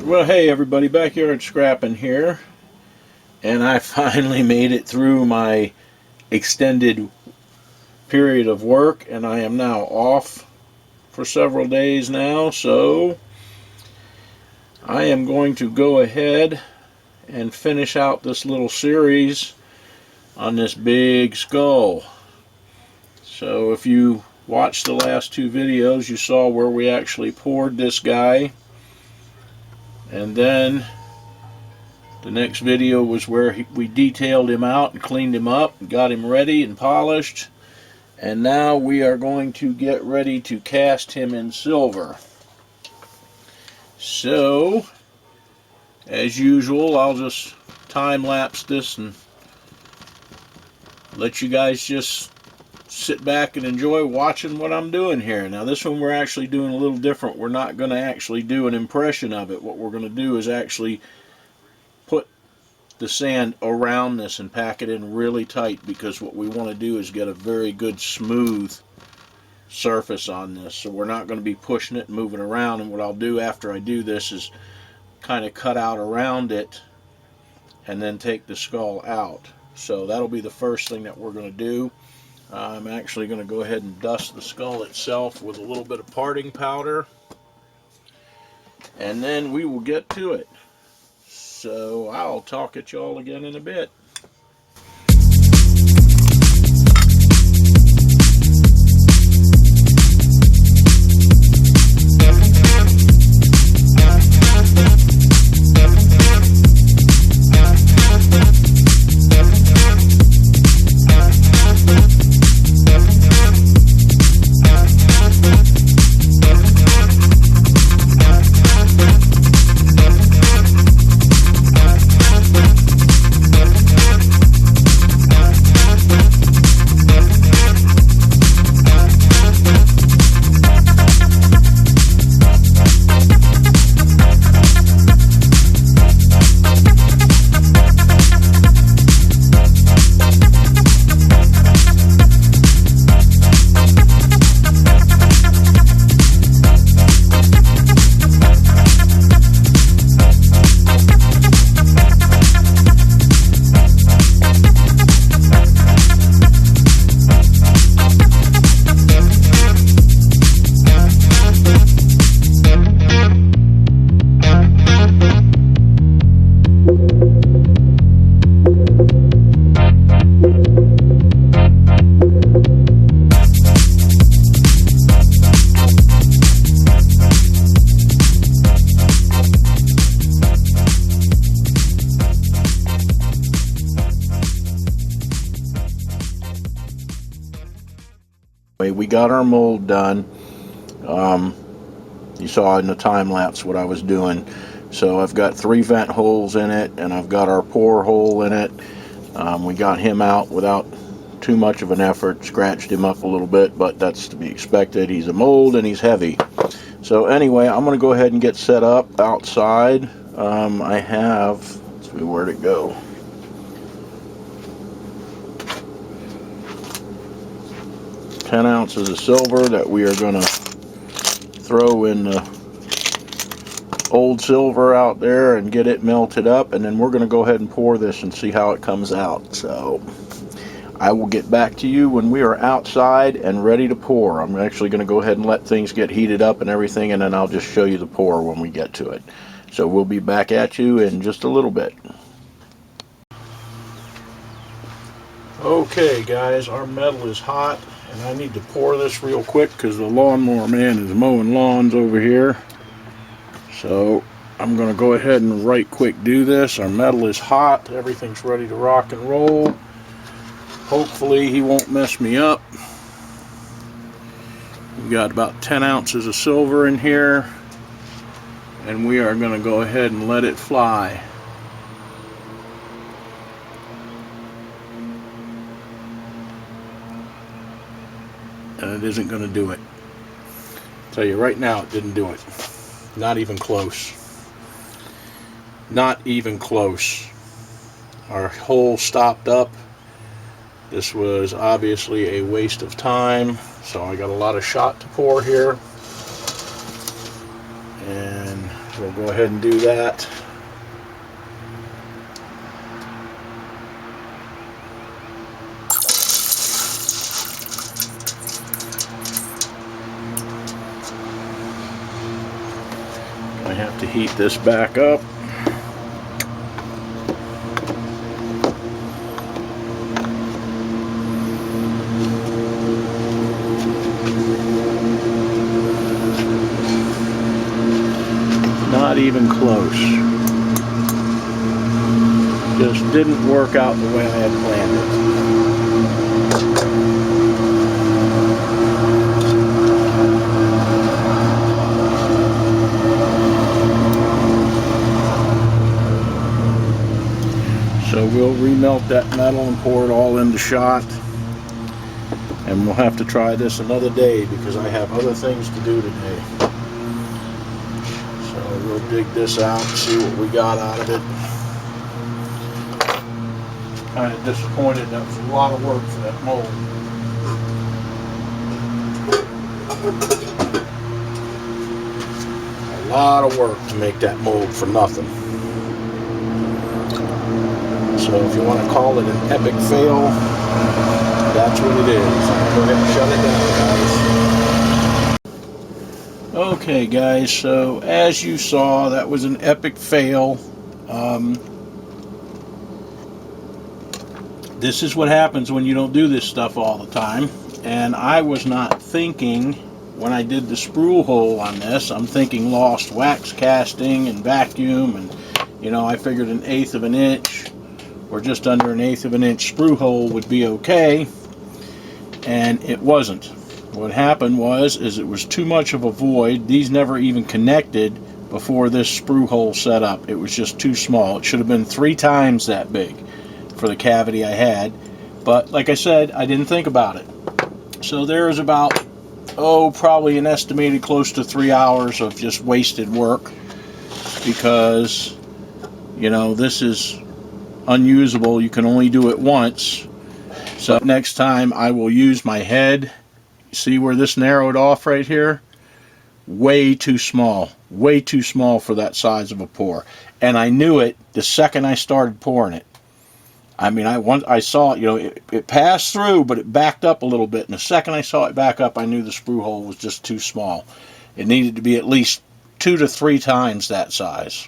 Well, hey everybody, backyard scrapping here, and I finally made it through my extended period of work, and I am now off for several days now, so I am going to go ahead and finish out this little series on this big skull. So if you watched the last two videos, you saw where we actually poured this guy, and then the next video was where we detailed him out and cleaned him up, got him ready and polished, and now we are going to get ready to cast him in silver. So, as usual, I'll just time-lapse this and let you guys just sit back and enjoy watching what I'm doing here. Now this one we're actually doing a little different. We're not going to actually do an impression of it. What we're going to do is actually put the sand around this and pack it in really tight, because what we want to do is get a very good smooth surface on this. So we're not going to be pushing it and moving around, and what I'll do after I do this is kind of cut out around it and then take the skull out. So that'll be the first thing that we're going to do. I'm actually going to go ahead and dust the skull itself with a little bit of parting powder, and then we will get to it. So I'll talk at y'all again in a bit. We got our mold done. You saw in the time lapse what I was doing. So I've got 3 vent holes in it, and I've got our pour hole in it. We got him out without too much of an effort, scratched him up a little bit, but that's to be expected. He's a mold and he's heavy. So anyway, I'm going to go ahead and get set up outside. I have, let's see, where'd it go? $10 ounces of silver that we are going to throw in the old silver out there and get it melted up, and then we're going to go ahead and pour this and see how it comes out. So I will get back to you when we are outside and ready to pour. I'm actually going to go ahead and let things get heated up and everything, and then I'll just show you the pour when we get to it. So we'll be back at you in just a little bit. Okay guys, our metal is hot, and I need to pour this real quick because the lawnmower man is mowing lawns over here. So I'm going to go ahead and right quick do this. Our metal is hot, everything's ready to rock and roll. Hopefully he won't mess me up. We got about 10 ounces of silver in here, and we are going to go ahead and let it fly. And it isn't going to do it. I'll tell you right now, it didn't do it. Not even close. Not even close. Our hole stopped up. This was obviously a waste of time, so I got a lot of shot to pour here. And we'll go ahead and do that. I have to heat this back up. Not even close. Just didn't work out the way I had planned it. So we'll remelt that metal and pour it all into shot. And we'll have to try this another day because I have other things to do today. We'll dig this out and see what we got out of it. Kind of disappointed. That was a lot of work for that mold. A lot of work to make that mold for nothing. So if you want to call it an epic fail, that's what it is. I'm going to go ahead and shut it down, guys. Okay guys, so as you saw, that was an epic fail. This is what happens when you don't do this stuff all the time. And I was not thinking, when I did the sprue hole on this, I'm thinking lost wax casting and vacuum, and you know, I figured 1/8 of an inch or just under 1/8 of an inch sprue hole would be okay, and it wasn't. What happened was it was too much of a void. These never even connected before this sprue hole set up. It was just too small. It should have been 3 times that big for the cavity I had. But like I said, I didn't think about it. So there's about, probably an estimated close to 3 hours of just wasted work, because, you know, this is unusable. You can only do it once. So next time I will use my head. See where this narrowed off right here? Way too small for that size of a pour. And I knew it the second I started pouring it. I mean, I saw it, you know, it passed through, but it backed up a little bit. And the second I saw it back up, I knew the sprue hole was just too small. It needed to be at least 2 to 3 times that size.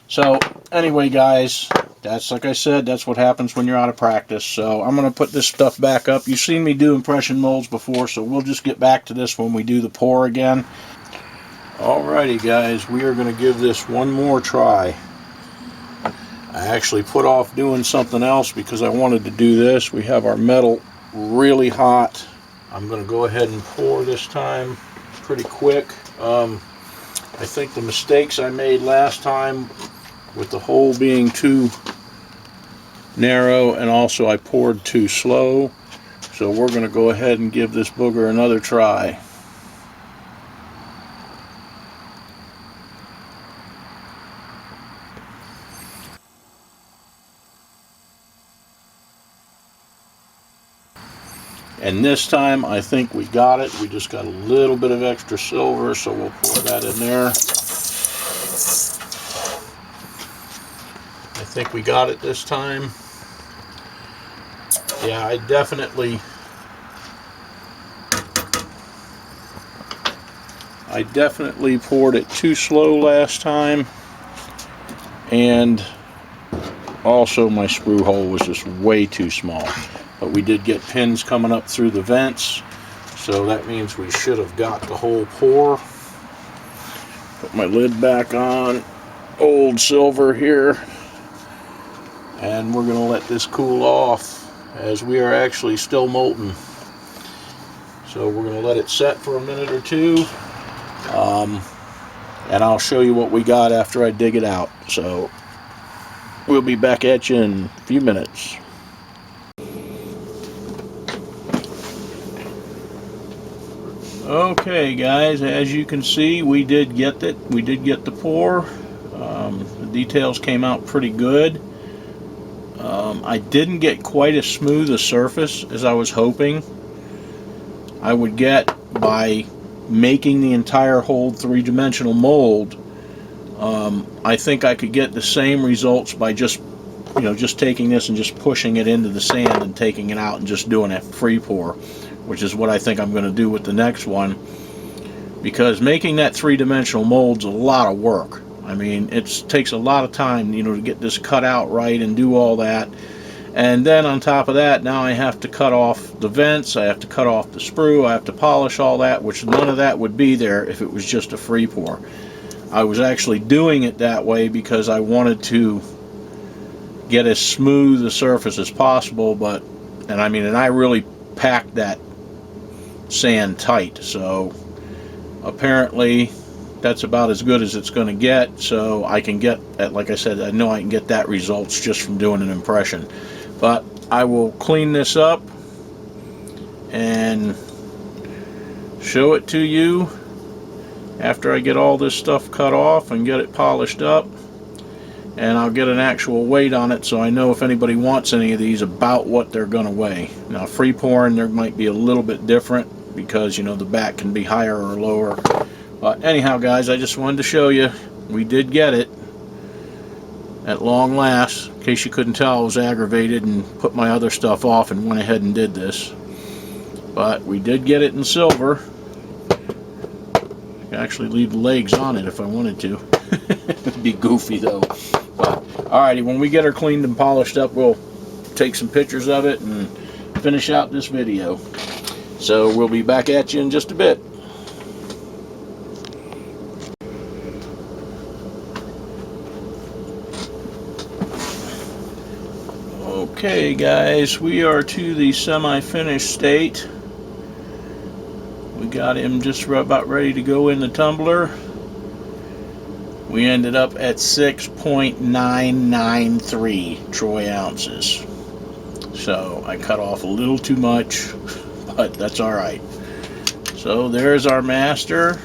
So anyway, guys, that's, like I said, that's what happens when you're out of practice. So I'm going to put this stuff back up. You've seen me do impression molds before, so we'll just get back to this when we do the pour again. Alrighty, guys, we are going to give this one more try. I actually put off doing something else because I wanted to do this. We have our metal really hot. I'm going to go ahead and pour this time pretty quick. I think the mistakes I made last time with the hole being too narrow, and also I poured too slow. So we're going to go ahead and give this booger another try. And this time I think we got it. We just got a little bit of extra silver, so we'll pour that in there. I think we got it this time. Yeah, I definitely poured it too slow last time, and also my sprue hole was just way too small. But we did get pins coming up through the vents, so that means we should have got the whole pour. Put my lid back on, old silver here, and we're going to let this cool off, as we are actually still molten. So we're going to let it set for a minute or two, and I'll show you what we got after I dig it out. So we'll be back at you in a few minutes. Okay, guys, as you can see, we did get it. We did get the pour. The details came out pretty good. I didn't get quite as smooth a surface as I was hoping I would get by making the entire whole 3-dimensional mold I think I could get the same results by just taking this and just pushing it into the sand and taking it out and just doing a free pour, which is what I think I'm going to do with the next one, because making that three-dimensional mold's a lot of work. I mean, it takes a lot of time, to get this cut out right and do all that. And then on top of that, now I have to cut off the vents, I have to cut off the sprue, I have to polish all that, which none of that would be there if it was just a free pour. I was actually doing it that way because I wanted to get as smooth a surface as possible, and I really packed that sand tight, so apparently that's about as good as it's going to get. So I can get, like I said, I know I can get that results just from doing an impression. But I will clean this up and show it to you after I get all this stuff cut off and get it polished up, and I'll get an actual weight on it so I know if anybody wants any of these about what they're going to weigh. Now, free pouring, there might be a little bit different because the back can be higher or lower. But anyhow, guys, I just wanted to show you we did get it at long last. In case you couldn't tell, I was aggravated and put my other stuff off and went ahead and did this. But we did get it in silver. I could actually leave the legs on it if I wanted to. It'd be goofy though. But alrighty, when we get her cleaned and polished up, we'll take some pictures of it and finish out this video. So we'll be back at you in just a bit. Okay guys, we are to the semi-finished state. We got him just about ready to go in the tumbler. We ended up at 6.993 troy ounces. So I cut off a little too much, but that's alright. So there's our master.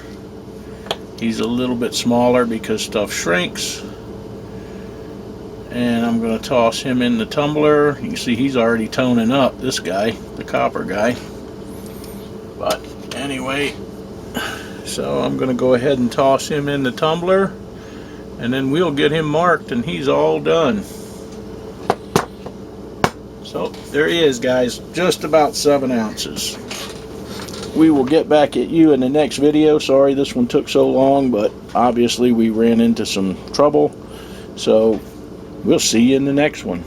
He's a little bit smaller because stuff shrinks. And I'm going to toss him in the tumbler. You can see he's already toning up, this guy, the copper guy. But anyway, so I'm going to go ahead and toss him in the tumbler, and then we'll get him marked and he's all done. So there he is, guys, just about 7 ounces. We will get back at you in the next video. Sorry this one took so long, but obviously we ran into some trouble. So we'll see you in the next one.